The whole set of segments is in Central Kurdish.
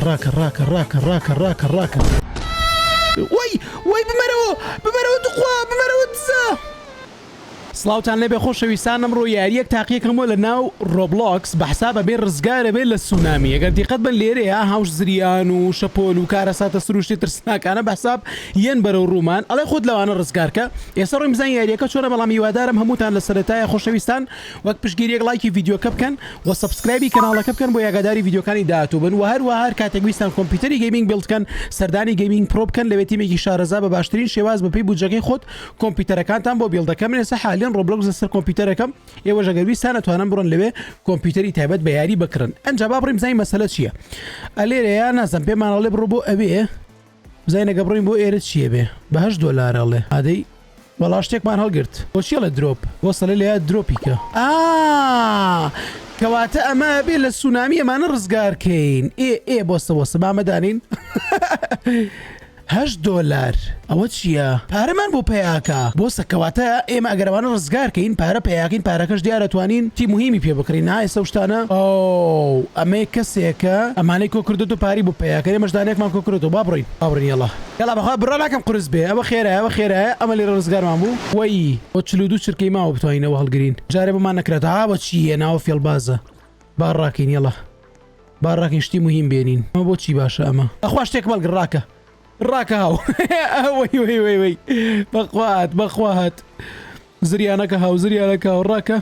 الراكر وي بمرو دخوا بمرو دزا سلااوتان لێ بێ خۆشەویستان ئەمڕۆ یاریەک تاقیەکەمەوە لە ناو ڕۆبلۆکس بە حسابە بێ ڕزگارە بێت لە سونامی ئەگەر دیقەت بن لێرەیە هاوش زریان و شەپۆل و کارەساتە سروشتی ترسناکانە بە حساب یەن بەرەو ڕوومان ئەڵێ خۆت لەوانە ڕزگارکە ئێستا ڕۆی بزان یاریەکە چۆنە بەڵام هیوادارم هەمووتان لە سەرەتایە خۆشەویستان وەک پشتگیریەک لایکی ڤیدیۆکە بکەن و سەبسکرایبی کەناڵەکە بکەن بۆ یاگاداری ڤیدیۆکانی داهاتوو بن و هەروەها کاتێک ویستان کۆمپیوتەری گەیمینگ بڵدکەن سەردانی گەیمینگ پرۆ بکەن لەوێ تیمێکی شارەزا بە باشترین شێواز بەپێی بودجەکەی خۆت کۆمپیوتەرەکانتان بۆ بیڵدەکەم من ئێستا حالیان ڕۆبلۆکس لەسەر کۆمپیوتەرەکەم ئێوە ژەگەرویستان ئەتوانن بڕۆن لەوێ کۆمپیوتەری تایبەت بە یاری بکڕن ئەنجا با بڕیم بزانین مەسەلە چییە ئەلێرەیە نازانم پێمانەڵێ بڕۆ بۆ ئەوێ بزانینەگە بڕۆین بۆ ئێرە چییە بێ بە 8 دۆلارەڵێ ئادەی وەڵا شتێکمان هەڵگرت بۆچیە لە درۆپ بۆ سەلێ لەیە درۆپیکە کەواتە ئەمە بێ لە سونامی ئەمانە ڕزگارکەین ئێ بۆستەوەسە بامەدانین 8 دۆلار ئەوە چییە؟ پارەمان بۆ پێیاکە بۆستە کەواتە ئێمە ئەگەرەوانە ڕزگارکەین پارە پێیاکەین پارەکەش دیارەتوانین تی مهمی پێ بکڕین نا ئێستا شتانە ئەمەی کەسێکە ئەمانەی کۆ کردوت و پاری بۆ پێیاکە مەشدانێکمان کۆ کردو با بڕین یەڵا بەخوا بڕا ناکەم قرس بێ ئەوە خێرایە ئەمە لێرە ڕزگارمان بوو وەی بۆ 42 چرکەی ماوە بتوانینەوە هەڵگرین جارێ بمان نەکرێت بە چییە ناوە فێڵبازە با ڕاکەین یەڵا با ڕاکەین شتی مهم بێنین ئەمە بۆ چی باشە ئەمە ئەخوا شتێک بەڵگە ڕاکە ڕاکە وەی بەخوات زریانەکە زریانەکە و ڕاکە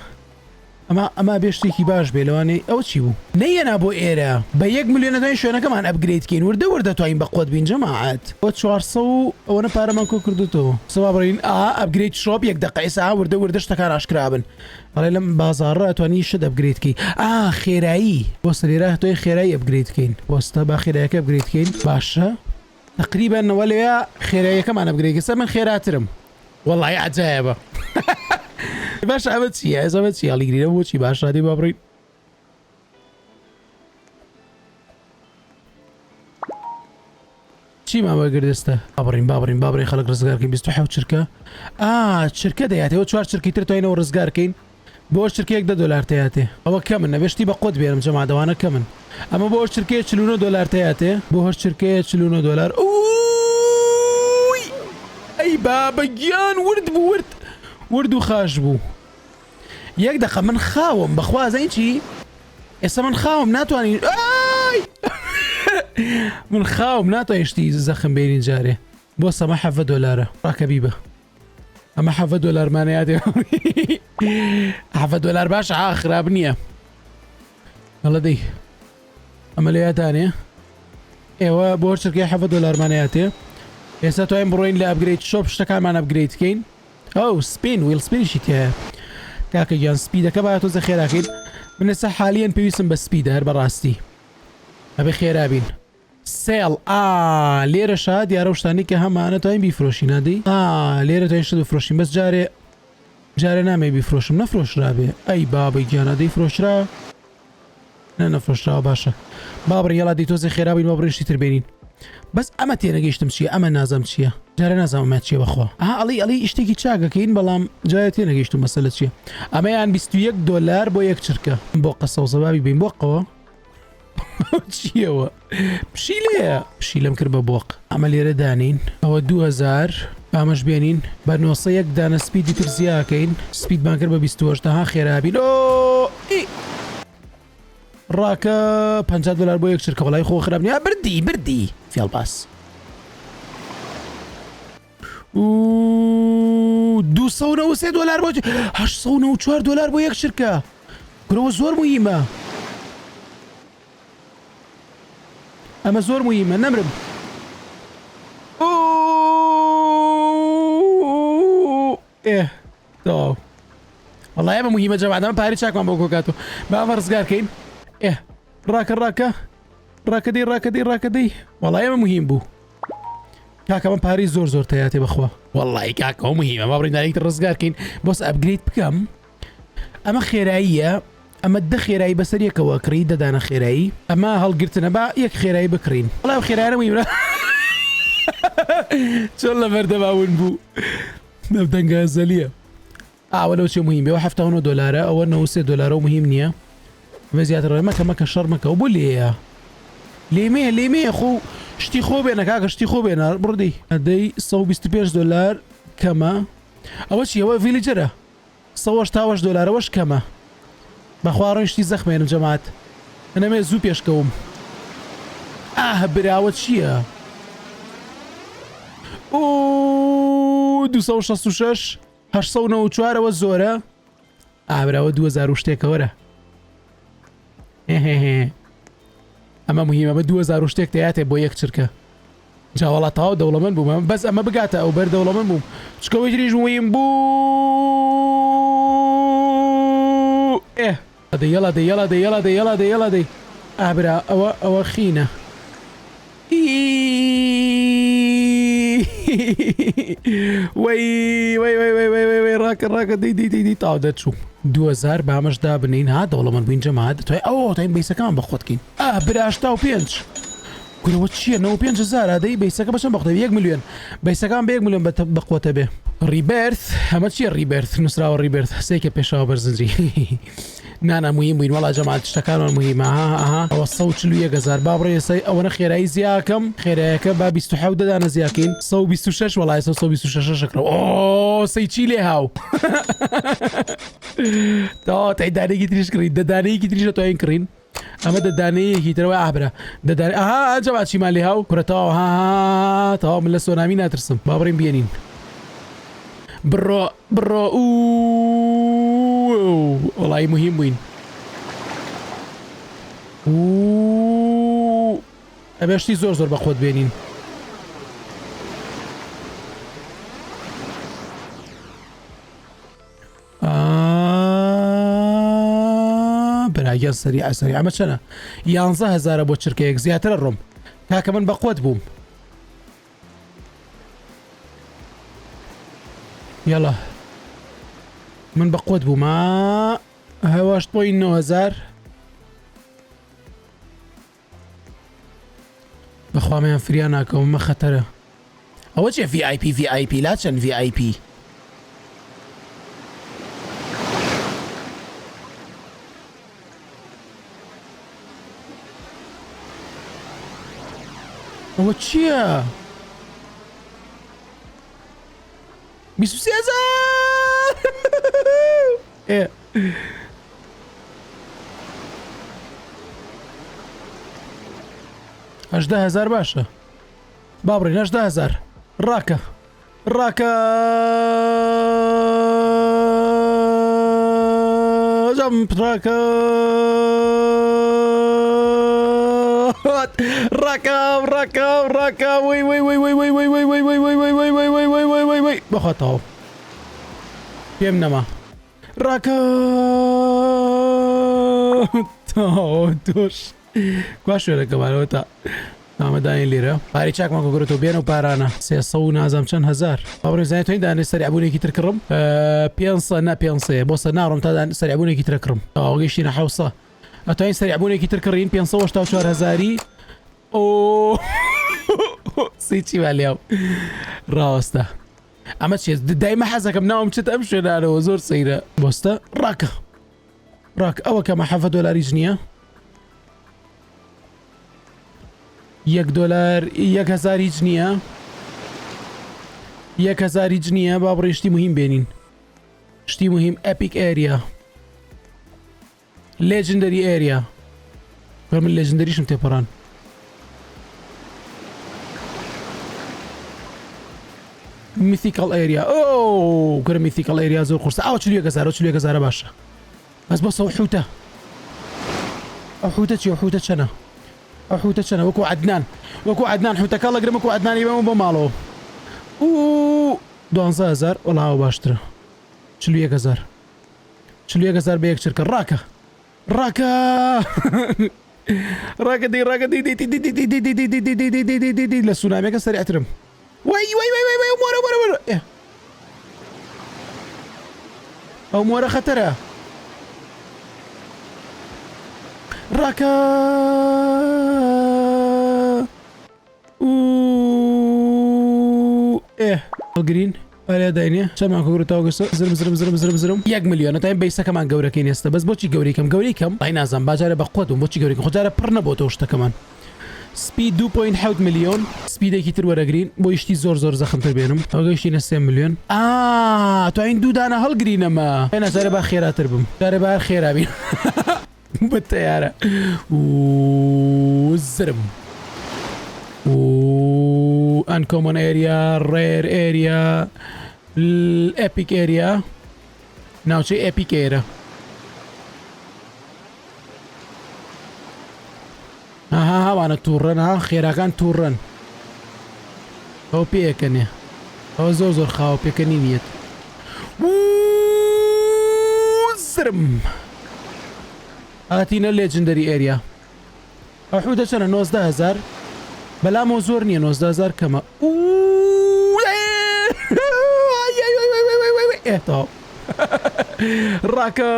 ئەمە بێ شتێکی باش بێ لەوانەی ئەو چی بوو نەیەنا بۆ ئێرە بە 1 ملیۆن دەتوانین شوێنەکەمان ئەپگرێدکەین وردە توانین بە قۆت بین جەماعەت بۆ 400 و ئەوەنە پارەمان کۆ کردوتەوە سەوا بڕین ئەپگرێد شۆپ 1 دقیقە وردە شتەکان ئاشکرابن بەڵێ لەم بازاڕە ئەتوانی شت ئەپگرێدکەی خێرایی بۆ سەرێرە تۆی خێرایی ئەپگرێدکەین بۆستە با خێرایەکە ئەپگرێدکەین باشە تقريبا ولا خيرية كمان أبغى قسم من خيراتهم والله عجيبة باش عملت شيء على قرينا مو شيء باش هذه بابرين شي ما بقدرسته بابرين خلق رزقار كين بيستحوا شركة شركة دياتي وشوار شركة ترتوين ورزقار كين بوش شركة $1 دولار تياتي هو كمن نبيشتي بقود بينهم جماعة دوانا كمن اما بوش شركة $40 تياتي بوش شركة $40 اووووي اي بابا جيان ورد وخاش بو 1 دقيقة من خاوم بخوا زين شي اسا من خاوم ناتواني من خاوم ناتواني شتي زخم بيني جاري بوصة ما حفة دولار راكبيبة اما حفة دولار مانياتي حفة دولار باش خراب نية والله دي عملية تانية ايوه بور شركة حفة دولار مانياتي يسا توين بروين لأبجريد شوب شتكال مان أبجريد كين سبين ويل سبين شتيا كاكا جان سبيدا كبايتو زي خيراكين من السا حاليا بيوسم بس سبيدا هر براستي ابي خيرابين سيل ليرة شاد يا روشتاني كهم انا توين بيفروشين هادي ليرة توين شدو فروشين بس جاري نامي بيفروشم نفروش رابي اي بابا جانا دي فروش را نفروش را باشا بابرين يلا دي توزي خيرابين بابرين شتيتر بينين بس اما تينا گەیشتم چییە ئەمە نازم چییە جارە نازانم چییە بەخوا ئەڵی شتێکی چاکەکەین بەڵام جای تێ نەگەیشتم مەسەلە چییە ئەمەیان $21 بۆ 1 چرکە بۆ قەسە و زەبابی بین بۆقەوە چییەوە پشی لەم کرد بە بۆق ئەمە لێرە دانین ئەوە 2000 ئامەش بێنین بە 91 دانە سپیدی تر زیاکەین سپیدمان کرد بە 28 خێرابین راكا $50 بۆ 1 شركة والله خۆ خراپ نیە بردی فێڵ باس $293 بۆ $894 بۆ 1 شركة گرەوە زۆر مهمە ئەمە زۆر مهمە نەمرم والله ئەمە مهمە جەماعەت ئەمە پارەی چاکمان بۆ کۆکاتۆ با ئەمە ڕزگارکەین راكا دي والله يا مهم بو كاكا من باريس زور تياتي بخوا والله كاكا مهمة ما برينا عليك الرزقار كين بص ابجريد بكم اما خيرائية اما الد خيرائي بس يك واكري دانا خيرائي اما هل قلتنا با يك خيرائي بكرين والله خيرائي انا مهمة شو الله مرده باون بو نبدا غازالية ولو شيء مهم بيو $50 او انه $6 ومهم نية بزيادة مكة شر مكة وبولي لێمێ خۆ شتی خۆ بێنە کاکە شتی خۆ بێنە بڕدی ئەدەی 125 دلار کەمە ئەوە چی ئەوە ڤیلیجەرە 180 دلارەوەش کەمە بەخوا شتی زەخمێنم جەماعەت ئەنەمێ زوو پێشکەوم براوە چییە؟ 266 894ەوە زۆرە براوە 2000 شتێکەوەرە ئەمە مهمە بە 2000 شتێک دەیاتێ بۆ یەک چرکە جاوەڵات تاوا دەوڵەمەند بووم بەس ئەمە بگاتە ئەو بەر دەوڵەمەند بووم چکەوەی تریژ ویم بوو یەڵا دەی ئابرا ئەوە خینە وەی ڕاکە دەی تاو دەچوو 2000 بامەشدا بنین ها دەوڵەمەند بووین جەماعەت توی تاین بیسەکان بەخۆتکەین برا 85 گورەوە چییە 95,000 دەی بیسەکە بەچەند بەخۆتە 1 میلیۆن بیسەکان بە 1 میلیۆن بەخۆتە بێ ریبرث ئەمە چییە ریبرث نووسراوە ریبرث سێکە پێشەوە بەرزنجی نانە مهم بووین وەڵا جەماعەت شتەکانمان مهمە ئەوە 140,000 با بڕێ ئێستا ئەوەنە خێرایی زیاکەم خێرایەکە با 27 دەدانە زیاکەین 126 وەڵای 126 شکرەوە سەی چی لێ هاو تای دانەیەکی تریش کڕین دەدانەیەکی تریشە توانین کڕین ئەمە دەدانەیەکی ترەوە ئابرا دەدانێ جەماعەت چیمان لێ هاو کورە تاوا من لە سۆنامی ناترسم با بڕێین بێنین بڕۆ وەڵی مهم بووین ئەبێشتی زۆر بەخۆت بێنین براگەن سەری ئەمە چەنە 11,000 بۆ چرکەیەک زیاترە ڕۆم کاکە من بەخۆت بووم یاڵا من بەقۆت بووم هەواش بۆی 9,000 بەخوامەیان فریان ناکەممە خەتەرە ئەوە چێ VIP لا چەند VIP ئەوە چییە 23,000 18,000 باشە با بڕین 18,000 ڕاکە جەمپ ڕاکە وی بەخواتەوە پێم نەما ڕاکە توش گوا شوێنەکەمانەوە تا ئامەدانی لێرە پاری چاکمان کۆگرێتەوە بێنە و پارانە 300 و نازام چەند هەزار باڕێزانانی توین دانێ سەریعبوونێکی تر کڕم 500 نە 500 بۆ سە ناڕۆم تا سەریعبوونێکی تر کڕم گەیشتینە 700 ئەتوانین سەریعبوونێکی تر کڕین 584,000 سیچی والێاو ڕاوەستە ئەمە چێت دایمە حەزەکەم ناوم چێت ئەم شوێنانەوە زۆر سەیرە بۆستە ڕاکە ئەوە کەمە 7 دۆلاریش نییە 1 دۆلار 1,000 هیچ نییە 1,000 هیچ نییە با بڕێ شتی مهم بێنین شتی مهم ئەپیک ئێریا لێجندەری ئێریا من لێجندەریشم تێپەڕان میثیکال ئێریا گەرە میثیکال ئێریا زۆر قورسە 41,000 باشە بەس بۆ سەو حوتە ئەو حوتە چی حوتە چەنە ئەو حوتە چەنە وەکو عەدنان حوتەکە لەگرم وەکو عەدنانی بەمە بۆ ماڵەوە 12,000 وەڵاوە باشترە 41,000 بە یەک چرکە ڕاکە دەی لە سونامێکە سەریعترم وای ئەو مۆرە خەتەرە ڕاکە گرین ئەرێ داینێ چەمان کۆگرێتەوە گەشتە زرم 1 میلیۆن تایم بیسەکەمان گەورەکەی نێستە بەس بۆچی گەورەکەم ئای نازانم باجارە بە قوت بووم بۆچی گەورەکە خۆجارە پڕ نەبووەوە شتەکەمان سپید 2.7 ملیۆن سپیدێکی تر وەرەگرین بۆ یشتی زۆر زەخمتر بێنم ئەوگەیشتینە 3 ملیۆن توانین دوو دانە هەڵگرینەمە هێنە جارێ با خێراتر بم جارێ با هەر خێرا بین بە تەیارە زرم uncommon area rare area epic area ناوچەی epic area هاوانە تووڕەن ها خێراکان تووڕەن ئەو پێەکەنێ ئەوە زۆر خاوە پێکەنی نیەت زرم هاتینە لێجندەری ئێریا ئەو دەچەنە 90,000 بەلامەوە زۆر نییە 90,000 کەمە ئێتەوە ڕاکە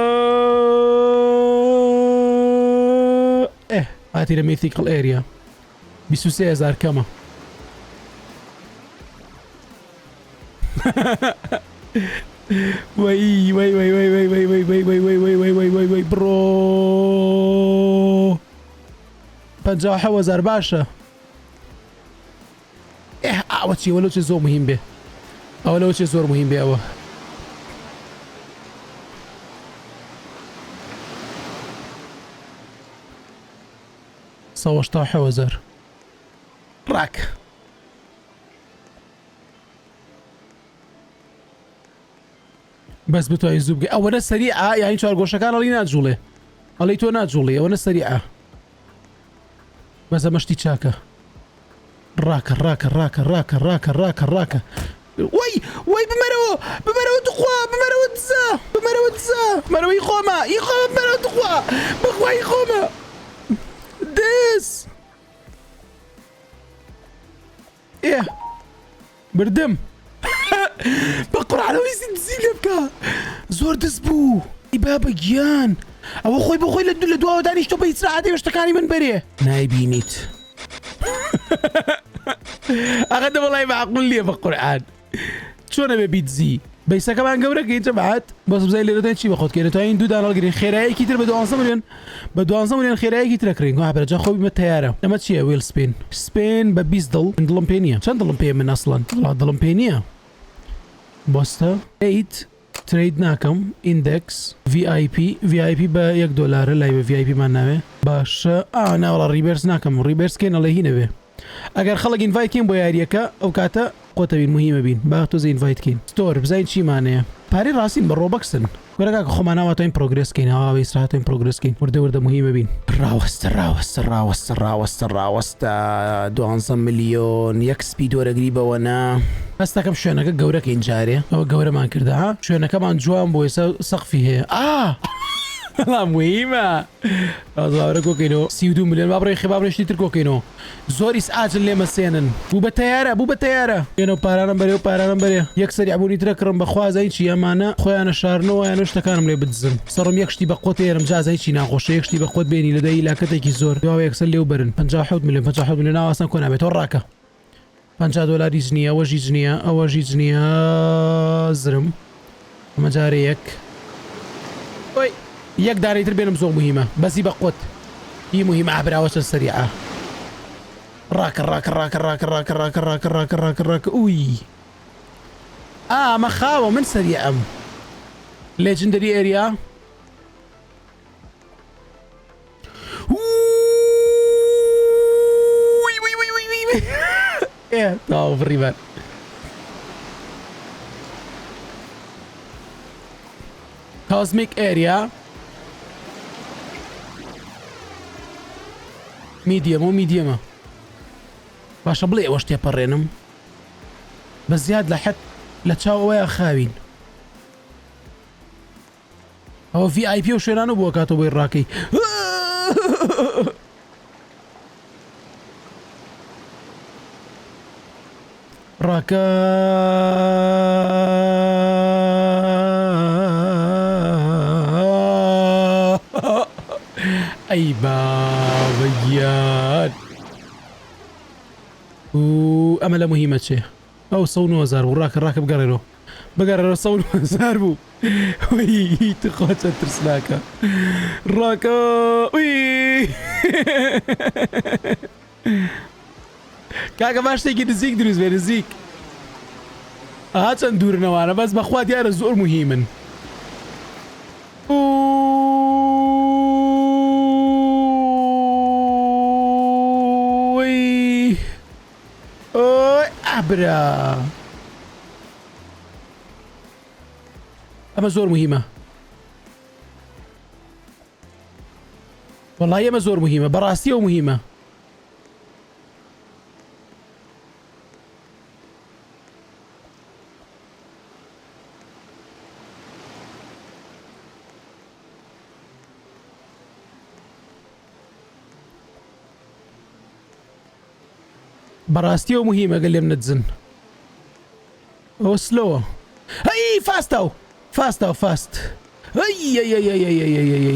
هاتیرە میتیکڵ ئێریا 23,000 کەمە وەی بڕۆ 57,000 باشە ئەوە چی وەلو چێ زۆر مهم بێ ئەوە لەوە چێ زۆر مهم بێ ئەوە سەوەشتا 7,000 ڕاک بەس بتوانین زوو بگەی ئەوەنە سەریعە یانی چوارگۆشەکان ئەڵی ناجوڵێ ئەڵی تۆ ناجوڵێ ئەوەنە سەریعە بەس ئەمەشتی چاکە ڕاکە وەی بمەرەوە توخوا بمەرەوە دزە بمەرەوەی خۆمە بمەرەوە توخوا بخوای خۆمە دز بردم بە قورعانەوەی دزی لێ بکە زۆر دز بوو ئیبابە گیان ئەوە خۆی بۆ خۆی لە دواوە دانیشتۆ بە هیچ سەعاتێ شتەکانی من بەرێ نایبینیت ئەقەدە وەڵای معقول نییە بە قورعان چۆنە بێ بیتزی بەیسەکەمان گەورەکەی جەماعەت بەس بزای لێرەتان چی بەخۆتکەێنێت تا این دوو دانە هەڵگرین خێراییەکی تر بە 12 ملیۆن بە 12 ملیۆن خێراییەکی ترەکرین بەرەجا خۆی بمە تەیارە ئەمە چییە ویل سپین بە 20 دڵ دڵم پێ نییە چەند دڵم پێ من ئەسڵەن دڵم پێ نییە بۆستە 8 ترید ناکەم ئیندەکس VIP بە $1 لای بە VIP مان ناوێ باشە ناوەڵە ریبرس ناکەم ریبرس کێنە لە هینەوێ ئەگەر خەڵک ئینڤایتکەین بۆ یاریەکە ئەو کاتە قۆتەبین مهمە بین با تۆزە ئینڤایتکەین ستۆر بزین چیمانەیە پارەی ڕاستین بە ڕۆبەکسن وەرەکە خۆمان ناواتۆین پرۆگرسکەین ئاوی سراتۆین پرۆگرسکەین وردە مهمە بین ڕاوەستە 12 ملیۆن یەک سپید وەرەگری بەوەنا هەستەکەم شوێنەکە گەورەکەین جارێ ئەوە گەورەمان کردە ها شوێنەکەمان جوان بۆ ئێستا سەقفی هەیە مهمە ئازاورە کۆکەینەوە 32 ملیۆن با بڕێشتی تر کۆکەینەوە زۆریس ئاجل لێمە سێنن بوو بە تەیارە ێنەوە پارانم بەرێ یەکسەری عبوونی ترە کڕم بەخوازای چی ئەمانە خۆیانە شارنەوە یانە شتەکانم لێ بدزن سەڕم یەکشتی بە قۆت ێرم جازای چی ناخۆشە یەکشتی بە قۆت بێنی لەدەی لاکەتێکی زۆر داوە یەکسەر لێو بەرن 57 ملیۆن ناواسان کۆ نابێتەوە ڕاکە $50 نییە ئەوە ژیج نییە زرم ئەمە جارێ یەک دارەی تر بێنم زۆر مهمە بەسی بە قۆت هی مهمە ئابراوەچە سەریعە ڕاکە ئووی ئەمە خاوە من سەریعەم لێجندەری ئێریا تاو بڕیبەر کۆزمیک ئێریا میدیەمە باشە بڵێ ئەوەش تێپەڕێنم بە زیاد لە حەد لە چاوەوەیە خاوین ئەوە VIP و شوێنانە بووە کاتۆ بۆی ڕاکەی ڕاکە ئەی بابەگیان ئەمە لە مهمە چێ ئەو 109,000 بوو ڕاکە بگەڕێرەوە 109,000 بوو وەی تخواچە ترسناکە ڕاکە کاکە باش شتێکی نزیک دروست بێ نزیک ئاها چەند دوورنەوانە بەس بەخوا دیارە زۆر موهیمن ئابرا ئەمە زۆر موهیمە وەڵڵای ئەمە زۆر موهیمە بەڕاستیەوە موهیمە بەڕاستیەوە موهیمە گەل لێم نەدزن ئەوە سلۆوە هەی فاستەو فاستەوە فاست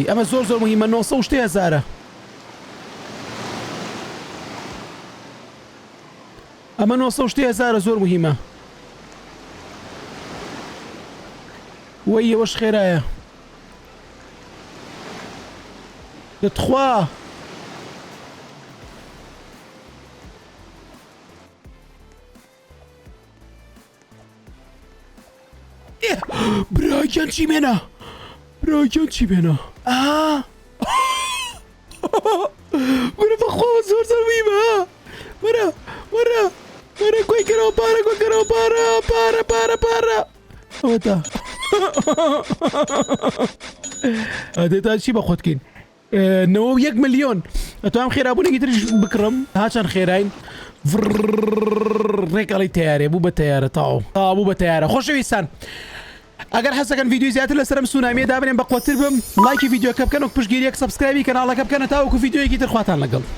ئەمە زۆر زۆر موهیمە 900,000 ئەمە 900,000 زۆر موهیمە وەی ئەوەش خێرایە دەتخوا براکەن چی بێنە براکەن چی بێنە وەرە بەخوا زۆر زۆر موهیمە وەرە وەرە وەرە کۆی کەرەوە پارە کۆی کەرەوە پارە ئەوە تا ئەدێتا چی بە خۆتکەین 9 ملیۆن ئەتوانم خێرابوونێکی تریش بکڕم ها چەند خێراین ڕێکەڵی تیارێ بوو بە تیارە تاو بوو بە تیارە خۆشەویستان ئەگەر حەزەکەن ڤیدیۆی زیاتر لەسەرم سونامیە دابنێن بە قوتر بم لایکی ڤیدیۆکە بکەن و پشتگیریەک سەبسکرایبی کەناڵەکە بکەنە تاوەکو ڤیدیۆیەکی تر خواتان لەگەڵ